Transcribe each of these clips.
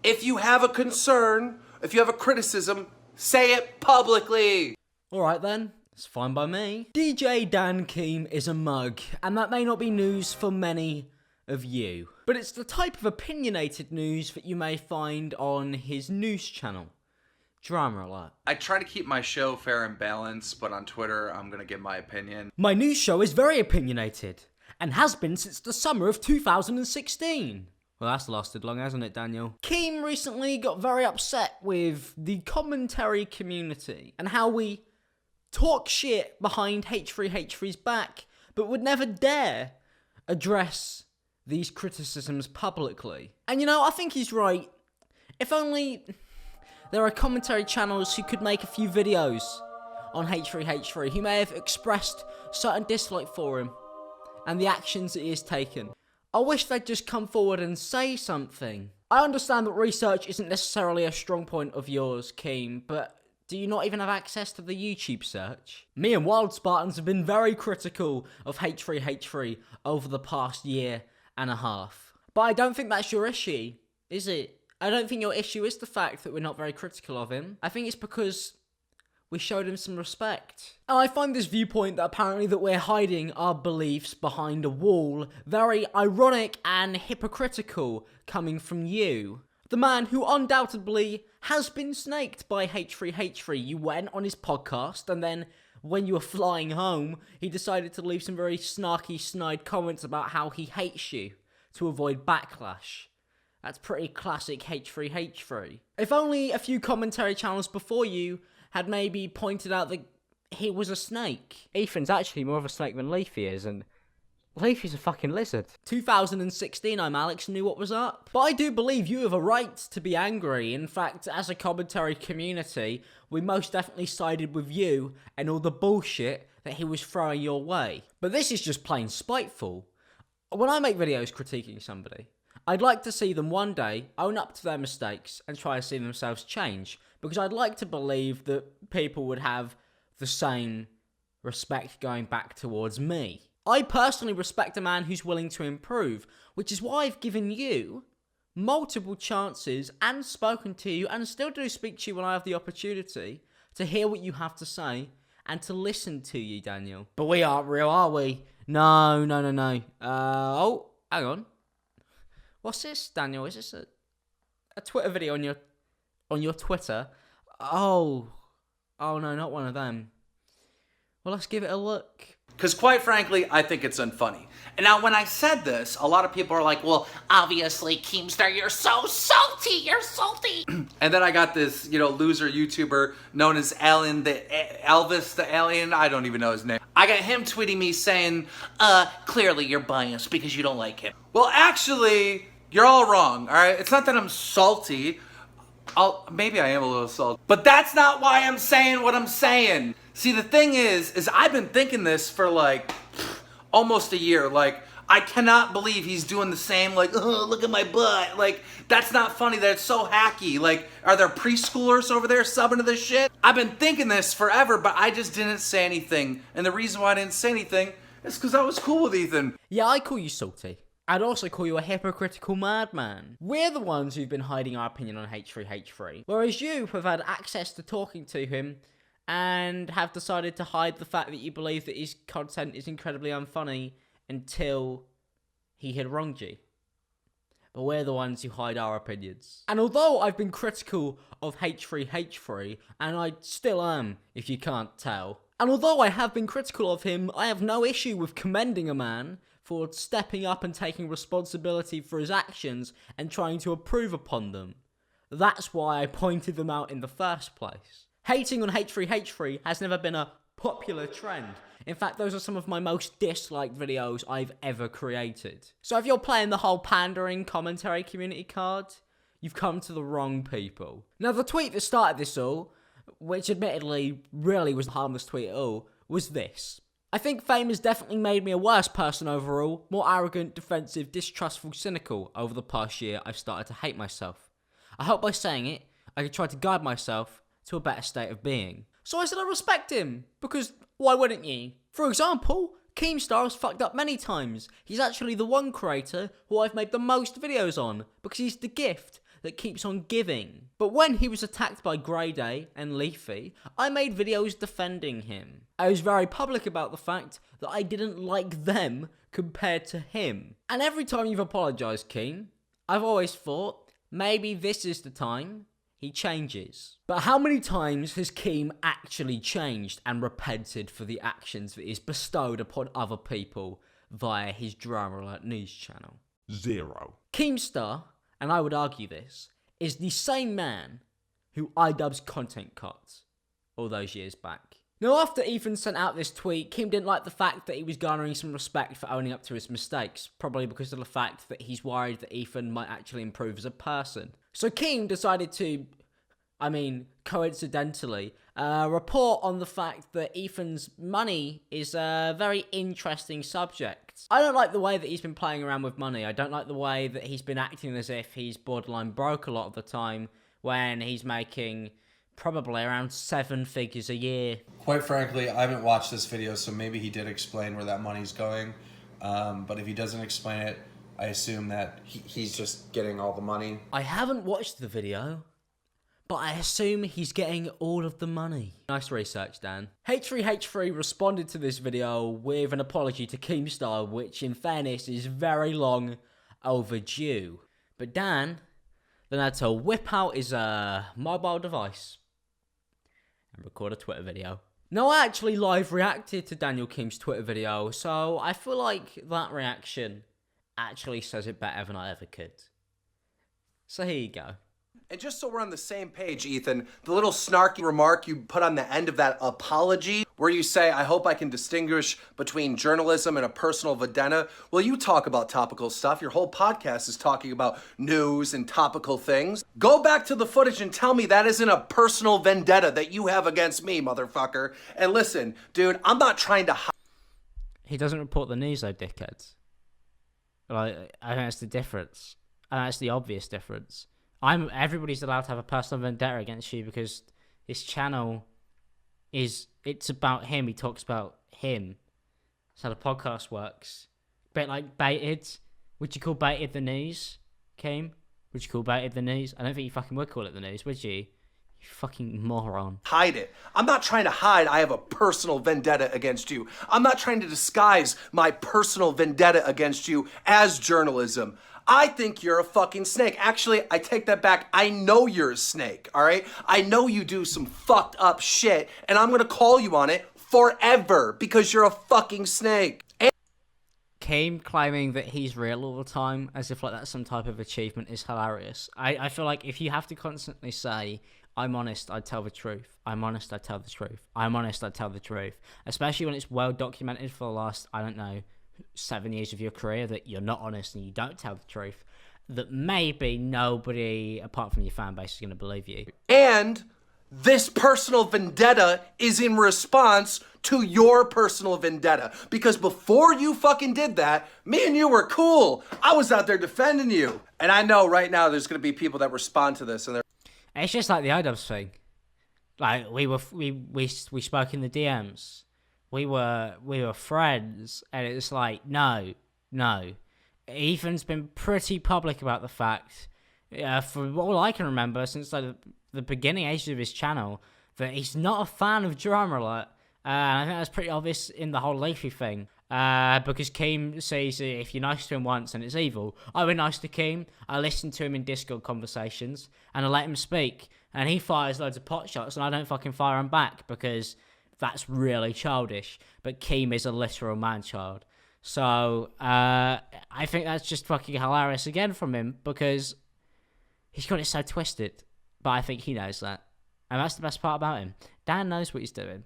If you have a concern, if you have a criticism, say it publicly. Alright then, it's fine by me. DJ Dan Keem is a mug, and that may not be news for many of you. But it's the type of opinionated news that you may find on his news channel. Drama alert. I try to keep my show fair and balanced, but on Twitter, I'm gonna give my opinion. My news show is very opinionated, and has been since the summer of 2016. Well, that's lasted long, hasn't it, Daniel? Keem recently got very upset with the commentary community and how we talk shit behind H3H3's back, but would never dare address these criticisms publicly. And you know, I think he's right. If only there are commentary channels who could make a few videos on H3H3 who may have expressed certain dislike for him and the actions that he has taken. I wish they'd just come forward and say something. I understand that research isn't necessarily a strong point of yours, Keem, but do you not even have access to the YouTube search? Me and Wild Spartans have been very critical of H3H3 over the past year and a half. But I don't think that's your issue, is it? I don't think your issue is the fact that we're not very critical of him. I think it's because we showed him some respect. And I find this viewpoint that apparently that we're hiding our beliefs behind a wall very ironic and hypocritical coming from you. The man who undoubtedly has been snaked by H3H3. You went on his podcast and then when you were flying home, he decided to leave some very snarky, snide comments about how he hates you to avoid backlash. That's pretty classic H3H3. If only a few commentary channels before you had maybe pointed out that he was a snake. Ethan's actually more of a snake than Leafy is, and Leafy's a fucking lizard. 2016, I'm Alex, knew what was up. But I do believe you have a right to be angry. In fact, as a commentary community, we most definitely sided with you and all the bullshit that he was throwing your way. But this is just plain spiteful. When I make videos critiquing somebody, I'd like to see them one day own up to their mistakes and try to see themselves change, because I'd like to believe that people would have the same respect going back towards me. I personally respect a man who's willing to improve, which is why I've given you multiple chances and spoken to you, and still do speak to you when I have the opportunity, to hear what you have to say and to listen to you, Daniel. But we aren't real, are we? No. Oh, hang on. What's this, Daniel? Is this a Twitter video on your Twitter? Oh no, not one of them. Well, let's give it a look. Because quite frankly, I think it's unfunny. And now when I said this, a lot of people are like, well, obviously, Keemstar, you're so salty, you're salty. And then I got this, loser YouTuber known as Elvis the Alien. I don't even know his name. I got him tweeting me saying, clearly you're biased because you don't like him. Well, actually, you're all wrong, all right? It's not that I'm salty. Maybe I am a little salty. But that's not why I'm saying what I'm saying. See, the thing is I've been thinking this for almost a year. I cannot believe he's doing the same, oh, look at my butt. That's not funny. That's so hacky. Are there preschoolers over there subbing to this shit? I've been thinking this forever, but I just didn't say anything. And the reason why I didn't say anything is because I was cool with Ethan. Yeah, I call you salty. I'd also call you a hypocritical madman. We're the ones who've been hiding our opinion on H3H3, whereas you have had access to talking to him and have decided to hide the fact that you believe that his content is incredibly unfunny until he had wronged you. But we're the ones who hide our opinions. And although I've been critical of H3H3, and I still am, if you can't tell, and although I have been critical of him, I have no issue with commending a man for stepping up and taking responsibility for his actions and trying to improve upon them. That's why I pointed them out in the first place. Hating on H3H3 has never been a popular trend. In fact, those are some of my most disliked videos I've ever created. So if you're playing the whole pandering commentary community card, you've come to the wrong people. Now, the tweet that started this all, which admittedly really was a harmless tweet at all, was this. I think fame has definitely made me a worse person overall, more arrogant, defensive, distrustful, cynical. Over the past year, I've started to hate myself. I hope by saying it, I could try to guide myself to a better state of being. So I said I respect him, because why wouldn't you? For example, Keemstar has fucked up many times. He's actually the one creator who I've made the most videos on, because he's the gift that keeps on giving. But when he was attacked by Grey Day and Leafy, I made videos defending him. I was very public about the fact that I didn't like them compared to him. And every time you've apologised, Keem, I've always thought, maybe this is the time he changes. But how many times has Keem actually changed and repented for the actions that he's bestowed upon other people via his Drama Alert news channel? 0. Keemstar, and I would argue this, is the same man who iDubbbz content cut all those years back. Now, after Ethan sent out this tweet, Keem didn't like the fact that he was garnering some respect for owning up to his mistakes, probably because of the fact that he's worried that Ethan might actually improve as a person. So Keem decided to, coincidentally, report on the fact that Ethan's money is a very interesting subject. I don't like the way that he's been playing around with money. I don't like the way that he's been acting as if he's borderline broke a lot of the time when he's making probably around 7 figures a year. Quite frankly, I haven't watched this video, so maybe he did explain where that money's going. But if he doesn't explain it, I assume that he's just getting all the money. I haven't watched the video, but I assume he's getting all of the money. Nice research, Dan. H3H3 responded to this video with an apology to Keemstar, which in fairness is very long overdue. But Dan then had to whip out his mobile device and record a Twitter video. Now, I actually live reacted to Daniel Keem's Twitter video, so I feel like that reaction actually says it better than I ever could. So here you go. And just so we're on the same page, Ethan, the little snarky remark you put on the end of that apology, where you say, I hope I can distinguish between journalism and a personal vendetta. Well, you talk about topical stuff. Your whole podcast is talking about news and topical things. Go back to the footage and tell me that isn't a personal vendetta that you have against me, motherfucker. And listen, dude, I'm not trying to hide. He doesn't report the news, though, dickheads. Like, I think that's the difference. And that's the obvious difference. Everybody's allowed to have a personal vendetta against you because this channel it's about him. He talks about him. That's how the podcast works. Bit like Baited. Would you call Baited the news, Keem? Would you call Baited the news? I don't think you fucking would call it the news, would you? You fucking moron. Hide it. I'm not trying to hide I have a personal vendetta against you. I'm not trying to disguise my personal vendetta against you as journalism. I think you're a fucking snake. Actually, I take that back. I know you're a snake, all right? I know you do some fucked up shit, and I'm gonna call you on it forever because you're a fucking snake. Keem claiming that he's real all the time, as if like that's some type of achievement, is hilarious. I feel like if you have to constantly say, I'm honest, I tell the truth. I'm honest, I tell the truth. I'm honest, I tell the truth. Especially when it's well documented for the last, 7 years of your career that you're not honest and you don't tell the truth, that maybe nobody apart from your fan base is going to believe you. And this personal vendetta is in response to your personal vendetta. Because before you fucking did that, me and you were cool. I was out there defending you. And I know right now there's going to be people that respond to this and they're... It's just like the iDubbbz thing. Like, we spoke in the DMs. We were friends, and it's like, no. Ethan's been pretty public about the fact, from all I can remember, since like the beginning ages of his channel, that he's not a fan of Drama Alert. I think that's pretty obvious in the whole Leafy thing. Because Keem says if you're nice to him once and it's evil. I was nice to Keem. I listened to him in Discord conversations, and I let him speak. And he fires loads of pot shots, and I don't fucking fire him back because that's really childish. But Keem is a literal man-child. So, I think that's just fucking hilarious again from him because he's got it so twisted. But I think he knows that. And that's the best part about him. Dan knows what he's doing.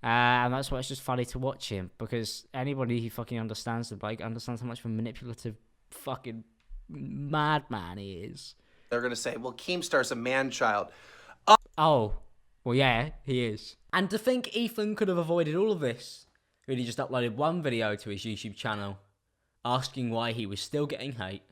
And that's why it's just funny to watch him. Because anybody who fucking understands the bloke understands how much of a manipulative fucking madman he is. They're going to say, well, Keemstar's a man-child. Oh, well, yeah, he is. And to think Ethan could have avoided all of this, when he just uploaded one video to his YouTube channel, asking why he was still getting hate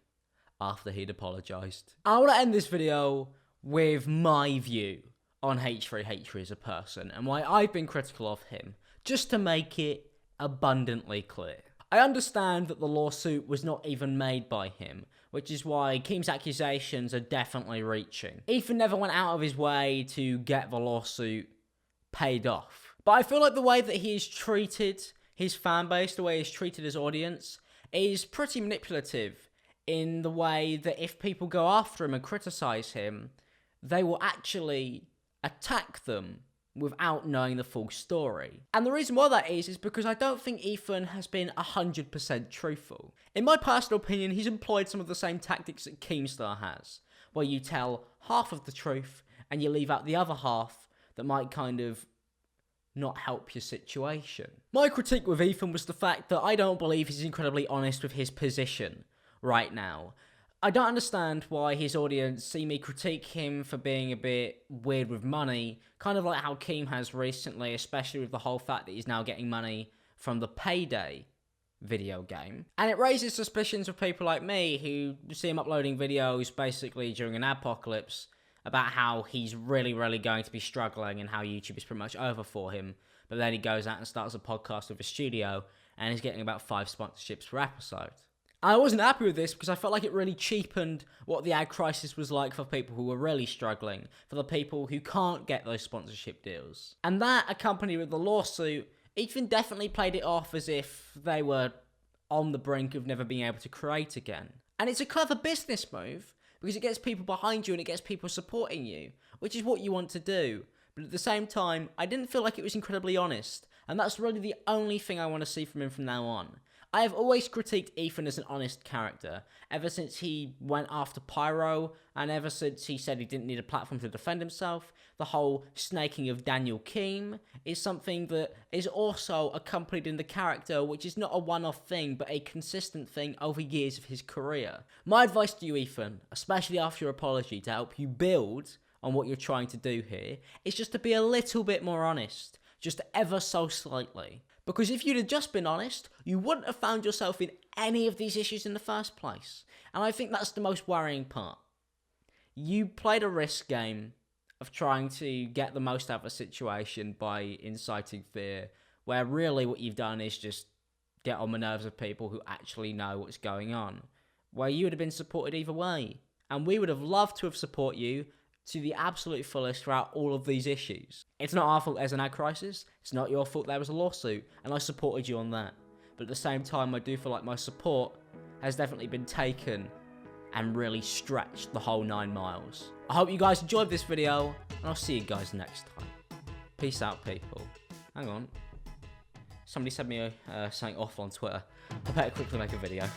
after he'd apologised. I want to end this video with my view on H3H3 as a person, and why I've been critical of him, just to make it abundantly clear. I understand that the lawsuit was not even made by him, which is why Keem's accusations are definitely reaching. Ethan never went out of his way to get the lawsuit paid off. But I feel like the way that he has treated his fan base, the way he's treated his audience, is pretty manipulative in the way that if people go after him and criticize him, they will actually attack them without knowing the full story. And the reason why that is because I don't think Ethan has been 100% truthful. In my personal opinion, he's employed some of the same tactics that Keemstar has, where you tell half of the truth and you leave out the other half that might kind of not help your situation. My critique with Ethan was the fact that I don't believe he's incredibly honest with his position right now. I don't understand why his audience see me critique him for being a bit weird with money, kind of like how Keem has recently, especially with the whole fact that he's now getting money from the Payday video game. And it raises suspicions of people like me who see him uploading videos basically during an apocalypse about how he's really going to be struggling and how YouTube is pretty much over for him. But then he goes out and starts a podcast with a studio and he's getting about 5 sponsorships per episode. I wasn't happy with this because I felt like it really cheapened what the ad crisis was like for people who were really struggling, for the people who can't get those sponsorship deals. And that, accompanied with the lawsuit, Ethan definitely played it off as if they were on the brink of never being able to create again. And it's a clever business move because it gets people behind you and it gets people supporting you, which is what you want to do. But at the same time, I didn't feel like it was incredibly honest, and that's really the only thing I want to see from him from now on. I have always critiqued Ethan as an honest character, ever since he went after Pyro, and ever since he said he didn't need a platform to defend himself. The whole snaking of Daniel Keem is something that is also accompanied in the character, which is not a one-off thing, but a consistent thing over years of his career. My advice to you, Ethan, especially after your apology, to help you build on what you're trying to do here, is just to be a little bit more honest, just ever so slightly. Because if you'd have just been honest, you wouldn't have found yourself in any of these issues in the first place. And I think that's the most worrying part. You played a risk game of trying to get the most out of a situation by inciting fear, where really what you've done is just get on the nerves of people who actually know what's going on. Where you would have been supported either way. And we would have loved to have supported you to the absolute fullest throughout all of these issues. It's not our fault there's an ad crisis, it's not your fault there was a lawsuit, and I supported you on that. But at the same time, I do feel like my support has definitely been taken and really stretched the whole 9 miles. I hope you guys enjoyed this video, and I'll see you guys next time. Peace out, people. Hang on. Somebody sent me something awful on Twitter. I better quickly make a video.